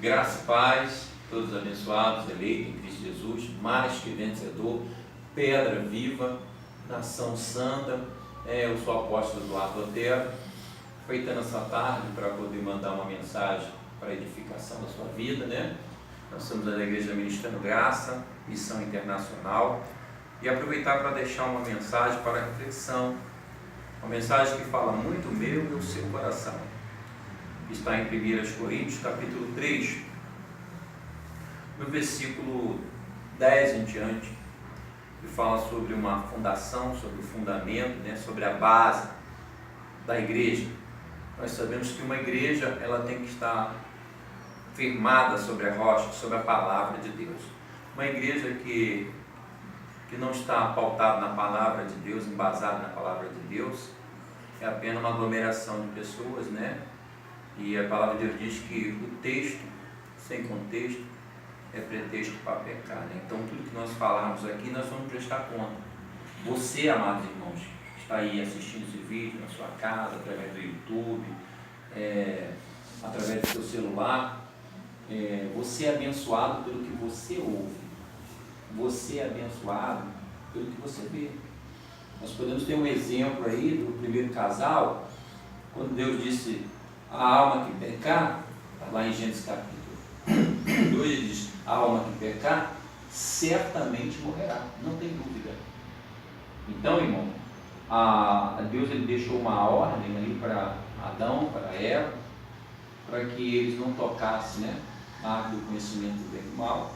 Graça e paz, todos abençoados, eleitos em Cristo Jesus, mais que vencedor, pedra viva, nação santa. Eu sou o apóstolo Eduardo Otero, aproveitando essa tarde para poder mandar uma mensagem para a edificação da sua vida, né? Nós somos da Igreja Ministrando Graça, Missão Internacional, e aproveitar para deixar uma mensagem para reflexão, uma mensagem que fala muito o meu e o seu coração. Está em 1 Coríntios, capítulo 3, no versículo 10 em diante, que fala sobre uma fundação, sobre o fundamento, né, sobre a base da igreja. Nós sabemos que uma igreja ela tem que estar firmada sobre a rocha, sobre a palavra de Deus. Uma igreja que não está pautada na palavra de Deus, embasada na palavra de Deus, é apenas uma aglomeração de pessoas, né? E a palavra de Deus diz que o texto, sem contexto, é pretexto para pecar, né? Então, tudo que nós falarmos aqui, nós vamos prestar conta. Você, amados irmãos, que está aí assistindo esse vídeo na sua casa, através do YouTube, através do seu celular, você é abençoado pelo que você ouve. Você é abençoado pelo que você vê. Nós podemos ter um exemplo aí do primeiro casal, quando Deus disse: a alma que pecar, lá em Gênesis capítulo 2, ele diz: a alma que pecar, certamente morrerá, não tem dúvida. Então, irmão, Deus ele deixou uma ordem ali para Adão, para Eva, para que eles não tocassem, né, na árvore do conhecimento do bem e do mal.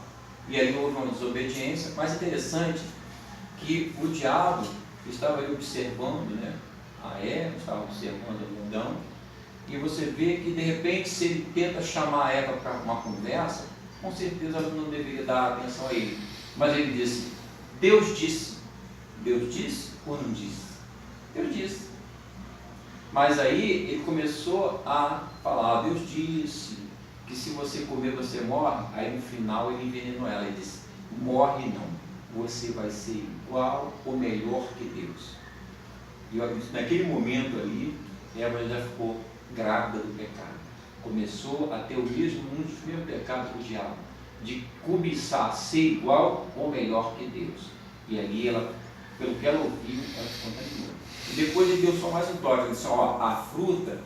E aí houve uma desobediência. Mais interessante que o diabo estava ali observando, né, a Eva, estava observando Adão, e você vê que de repente, se ele tenta chamar a Eva para uma conversa, com certeza ela não deveria dar atenção a ele. Mas ele disse: Deus disse. Deus disse ou não disse? Deus disse. Mas aí ele começou a falar: Deus disse que se você comer você morre. Aí no final ele envenenou ela e disse: morre não, você vai ser igual ou melhor que Deus. E naquele momento ali, Eva já ficou grávida do pecado. Começou a ter um dos mesmos pecados do diabo, de cobiçar ser igual ou melhor que Deus. E ali ela, pelo que ela ouviu, ela se contaminou. E depois ele deu só mais um toque, ele disse: a fruta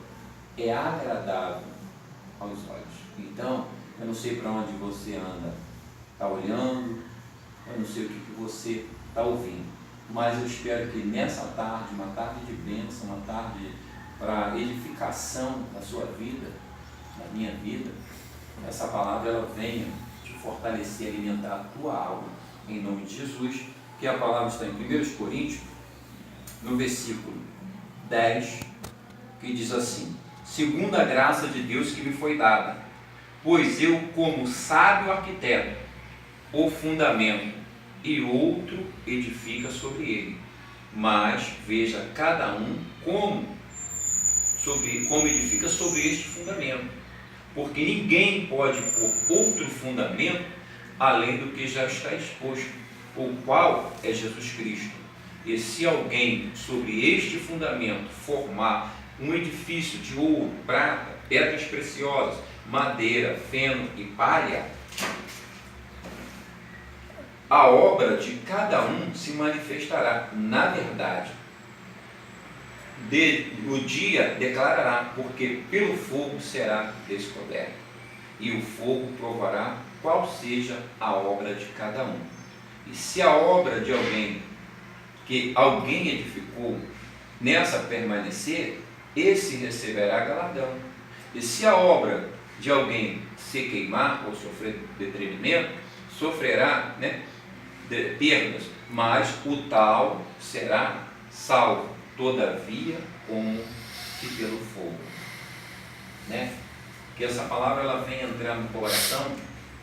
é agradável aos olhos. Então, eu não sei para onde você anda, está olhando, eu não sei o que você está ouvindo, mas eu espero que nessa tarde, uma tarde de bênção, uma tarde para edificação da sua vida, da minha vida, essa palavra ela venha te fortalecer, alimentar a tua alma, em nome de Jesus, que a palavra está em 1 Coríntios, no versículo 10, que diz assim: segundo a graça de Deus que me foi dada, pois eu, como sábio arquiteto, o fundamento, e outro edifica sobre ele, mas veja cada um como edifica sobre este fundamento, porque ninguém pode pôr outro fundamento além do que já está exposto, o qual é Jesus Cristo. E se alguém sobre este fundamento formar um edifício de ouro, prata, pedras preciosas, madeira, feno e palha, a obra de cada um se manifestará, na verdade, o dia declarará, porque pelo fogo será descoberto, e o fogo provará qual seja a obra de cada um. E se a obra de alguém que alguém edificou nessa permanecer, esse receberá galardão. E se a obra de alguém se queimar ou sofrer detrimento, sofrerá, né, perdas, mas o tal será salvo, todavia como que pelo fogo, né? Que essa palavra ela venha entrar no coração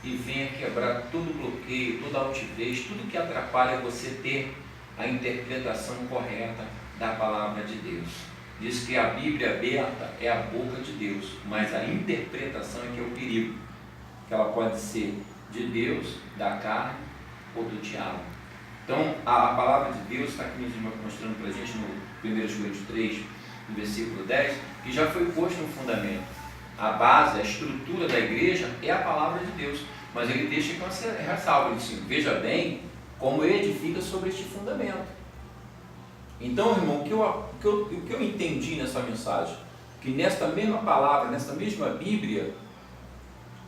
e venha quebrar todo bloqueio, toda altivez, tudo que atrapalha você ter a interpretação correta da palavra de Deus. Diz que a Bíblia aberta é a boca de Deus, mas a interpretação é que é o perigo, que ela pode ser de Deus, da carne ou do diabo. Então, a palavra de Deus está aqui nos mostrando para a gente no 1 Coríntios 3, no versículo 10, que já foi posto um fundamento. a base, a estrutura da igreja é a palavra de Deus. Mas ele deixa que você ressalva, ele diz, veja bem como edifica sobre este fundamento. Então, irmão, o que eu entendi nessa mensagem? Que nesta mesma palavra, nesta mesma Bíblia,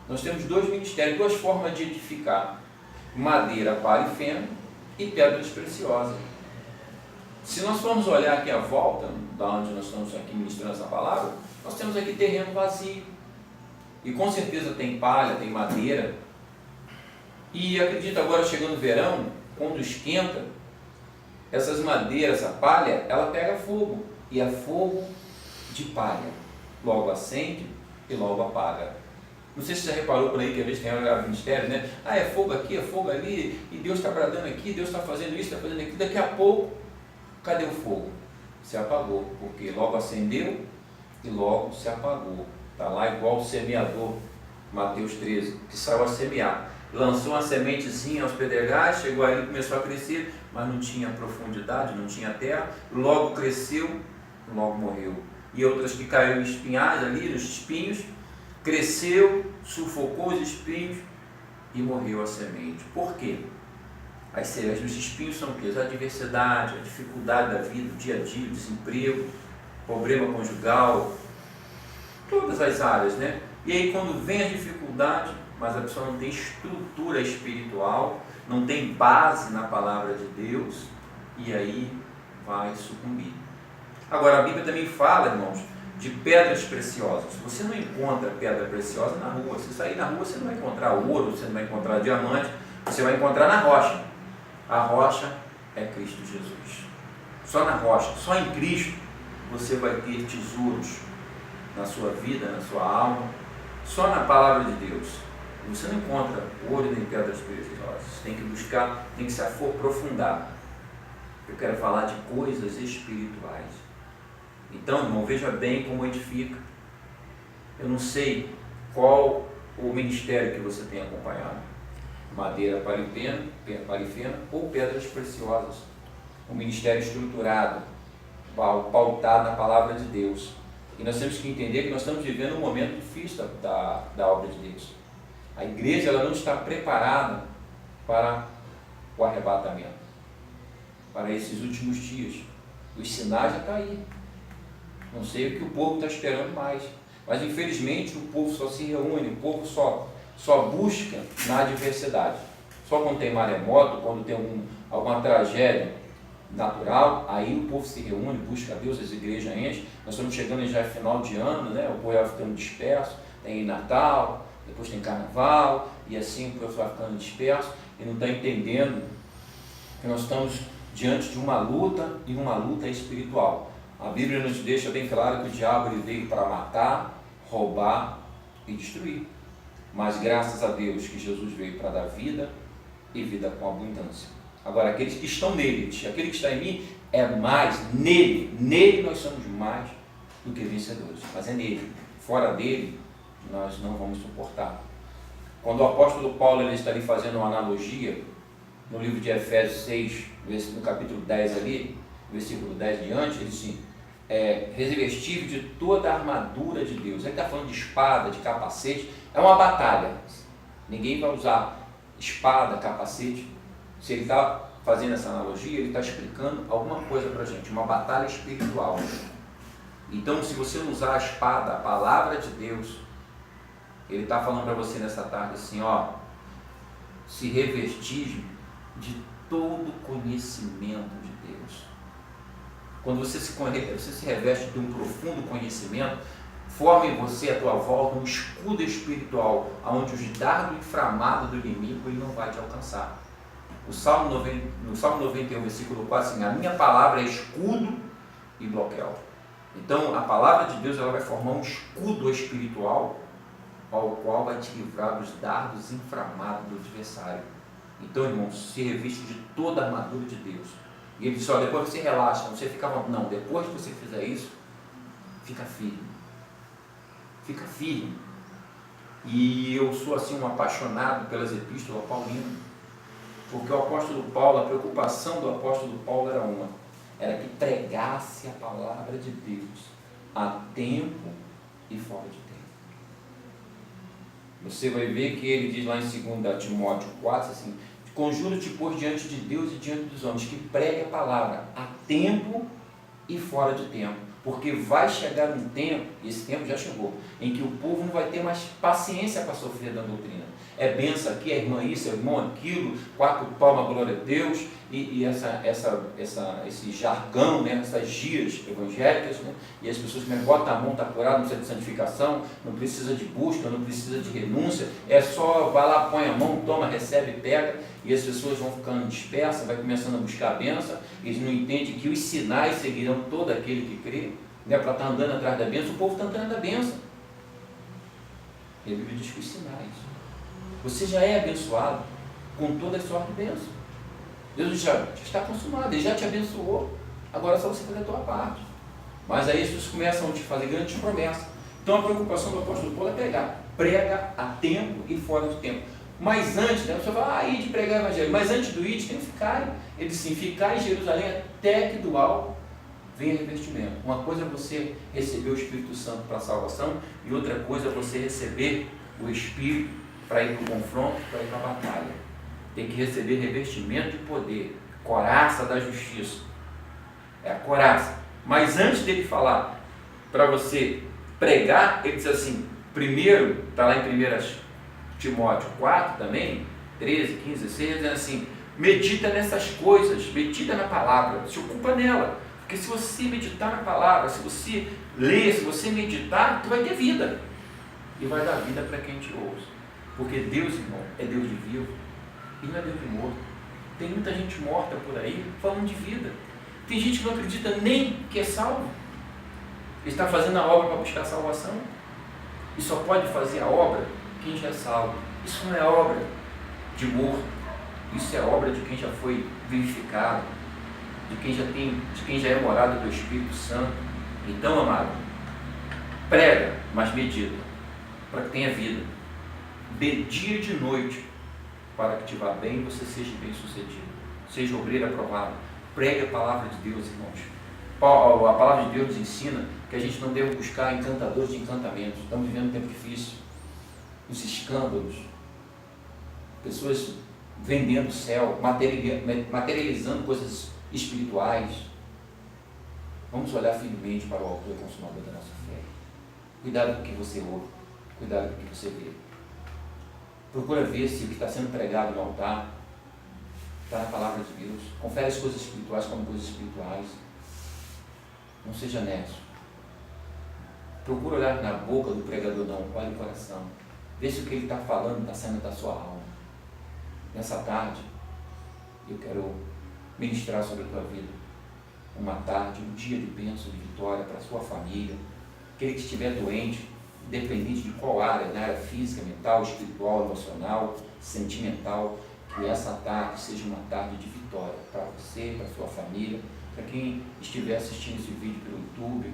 nós temos dois ministérios, duas formas de edificar: madeira, palha e feno e pedras preciosas. Se nós formos olhar aqui à volta, da onde nós estamos aqui ministrando essa palavra, nós temos aqui terreno vazio. E com certeza tem palha, tem madeira. E acredito agora, chegando o verão, quando esquenta, essas madeiras, a palha, ela pega fogo. E é fogo de palha. Logo acende e logo apaga. Não sei se você já reparou por aí, que às vezes tem hora do ministério, né? Ah, é fogo aqui, é fogo ali, e Deus está bradando aqui, Deus está fazendo isso, está fazendo aquilo. Daqui a pouco, cadê o fogo? Se apagou, porque logo acendeu e logo se apagou. Está lá igual o semeador, Mateus 13, que saiu a semear. Lançou uma sementezinha aos pedregais, chegou ali, começou a crescer, mas não tinha profundidade, não tinha terra, logo cresceu, logo morreu. E outras que caíram em espinhais ali, nos espinhos, cresceu, sufocou os espinhos e morreu a semente. Por quê? Os espinhos são o quê? A adversidade, a dificuldade da vida, o dia a dia, o desemprego, problema conjugal, todas as áreas, né? E aí quando vem a dificuldade, mas a pessoa não tem estrutura espiritual, não tem base na palavra de Deus, e aí vai sucumbir. Agora a Bíblia também fala, irmãos, de pedras preciosas. Você não encontra pedra preciosa na rua. Se sair na rua, você não vai encontrar ouro, você não vai encontrar diamante, você vai encontrar na rocha. A rocha é Cristo Jesus. Só na rocha, só em Cristo, você vai ter tesouros na sua vida, na sua alma. Só na palavra de Deus. Você não encontra ouro nem pedras preciosas. Você tem que buscar, tem que se aprofundar. Eu quero falar de coisas espirituais. Então, irmão, veja bem como edifica. Eu não sei qual o ministério que você tem acompanhado. Madeira, palha e feno ou pedras preciosas. Um ministério estruturado, pautado na palavra de Deus. E nós temos que entender que nós estamos vivendo um momento difícil da obra de Deus. A igreja ela não está preparada para o arrebatamento, para esses últimos dias. Os sinais já estão aí. Não sei o que o povo está esperando mais. Mas infelizmente o povo só se reúne, o povo só busca na adversidade. Só quando tem maremoto, quando tem alguma tragédia natural, aí o povo se reúne, busca a Deus, as igrejas enchem. Nós estamos chegando já final de ano, né? O povo vai ficando disperso, tem Natal, depois tem Carnaval, e assim o povo vai ficando disperso e não está entendendo que nós estamos diante de uma luta, e uma luta espiritual. A Bíblia nos deixa bem claro que o diabo ele veio para matar, roubar e destruir. Mas graças a Deus que Jesus veio para dar vida e vida com abundância. Agora, aqueles que estão nele, aquele que está em mim, é mais nele nós somos mais do que vencedores, mas é nele. Fora dele, nós não vamos suportar. Quando o apóstolo Paulo ele está ali fazendo uma analogia, no livro de Efésios 6, no capítulo 10 ali, versículo 10 diante, ele diz assim, revestido de toda a armadura de Deus. Ele está falando de espada, de capacete, é uma batalha. Ninguém vai usar espada, capacete. Se ele está fazendo essa analogia, ele está explicando alguma coisa para a gente, uma batalha espiritual. Então, se você usar a espada, a palavra de Deus, ele está falando para você nessa tarde assim, se revestir de todo conhecimento de Deus. Quando você se reveste de um profundo conhecimento, forma em você, à tua volta, um escudo espiritual, onde os dardos inflamados do inimigo ele não vai te alcançar. No Salmo 91, versículo 4, assim, a minha palavra é escudo e bloqueio. Então, a palavra de Deus ela vai formar um escudo espiritual, ao qual vai te livrar dos dardos inflamados do adversário. Então, irmãos, se reviste de toda a armadura de Deus. E ele disse, depois você relaxa, você fica... Não, depois que você fizer isso, fica firme. Fica firme. E eu sou assim um apaixonado pelas epístolas paulinas, porque o apóstolo Paulo, a preocupação do apóstolo Paulo era que pregasse a palavra de Deus a tempo e fora de tempo. Você vai ver que ele diz lá em 2 Timóteo 4, assim, conjuro-te, pois, diante de Deus e diante dos homens, que pregue a palavra a tempo e fora de tempo, porque vai chegar um tempo, e esse tempo já chegou, em que o povo não vai ter mais paciência para sofrer da doutrina. É benção aqui, é irmã isso, é irmão aquilo, 4 palmas, glória a Deus, e esse jargão, né, essas gírias evangélicas, né, e as pessoas que botam a mão, está curado, não precisa de santificação, não precisa de busca, não precisa de renúncia, é só vai lá, põe a mão, toma, recebe, pega, e as pessoas vão ficando dispersas, vai começando a buscar a benção, eles não entendem que os sinais seguirão todo aquele que crê, né, para estar andando atrás da benção. O povo está andando da benção, e a Bíblia diz que os sinais. Você já é abençoado com toda a sorte de bênção. Deus já está consumado, Ele já te abençoou. Agora é só você fazer a tua parte. Mas aí as pessoas começam a te fazer grandes promessas. Então a preocupação do apóstolo Paulo é pregar. Prega a tempo e fora de tempo. Mas antes, né, a pessoa fala, ide pregar o evangelho. Mas antes do ide tem que ficar. Ele diz assim, ficar em Jerusalém até que do alto venha revestimento. Uma coisa é você receber o Espírito Santo para a salvação, e outra coisa é você receber o Espírito para ir para o confronto, para ir para a batalha. Tem que receber revestimento de poder, coraça da justiça. É a coraça. Mas antes dele falar para você pregar, ele diz assim, primeiro, está lá em 1 Timóteo 4 também, 13, 15, 16, dizendo assim, medita nessas coisas, medita na palavra, se ocupa nela. Porque se você meditar na palavra, se você ler, se você meditar, tu vai ter vida. E vai dar vida para quem te ouça. Porque Deus, irmão, é Deus de vivo e não é Deus de morto. Tem muita gente morta por aí falando de vida. Tem gente que não acredita nem que é salvo. Ele está fazendo a obra para buscar a salvação. E só pode fazer a obra quem já é salvo. Isso não é obra de morto. Isso é obra de quem já foi vivificado, de quem já é morado do Espírito Santo. Então, amado, prega, mas medita, para que tenha vida. De dia e de noite, para que te vá bem e você seja bem sucedido. Seja obreiro aprovado. Pregue a palavra de Deus, irmãos. A palavra de Deus nos ensina que a gente não deve buscar encantadores de encantamentos. Estamos vivendo um tempo difícil. Os escândalos. Pessoas vendendo o céu, materializando coisas espirituais. Vamos olhar firmemente para o autor e consumador da nossa fé. Cuidado com o que você ouve. Cuidado com o que você vê. Procura ver se o que está sendo pregado no altar está na palavra de Deus. Confere as coisas espirituais como coisas espirituais. Não seja necio. Procura olhar na boca do pregador, não. Olha o coração. Vê se o que ele está falando está saindo da sua alma. Nessa tarde, eu quero ministrar sobre a tua vida. Uma tarde, um dia de bênção, de vitória para a sua família. Aquele que estiver doente, independente de qual área, na área física, mental, espiritual, emocional, sentimental, que essa tarde seja uma tarde de vitória para você, para a sua família, para quem estiver assistindo esse vídeo pelo YouTube,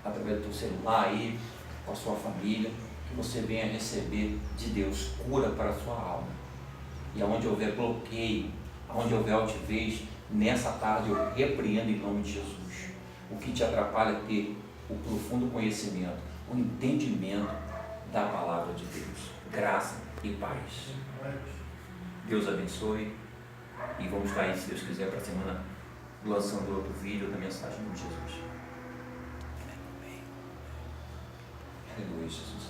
através do teu celular aí, com a sua família, que você venha receber de Deus cura para a sua alma. E aonde houver bloqueio, aonde houver altivez, nessa tarde eu repreendo em nome de Jesus. O que te atrapalha é ter o profundo conhecimento, o entendimento da palavra de Deus. Graça e paz. Deus abençoe. E vamos estar aí, se Deus quiser, para a semana lançando outro vídeo da mensagem de Jesus. Aleluia, Jesus.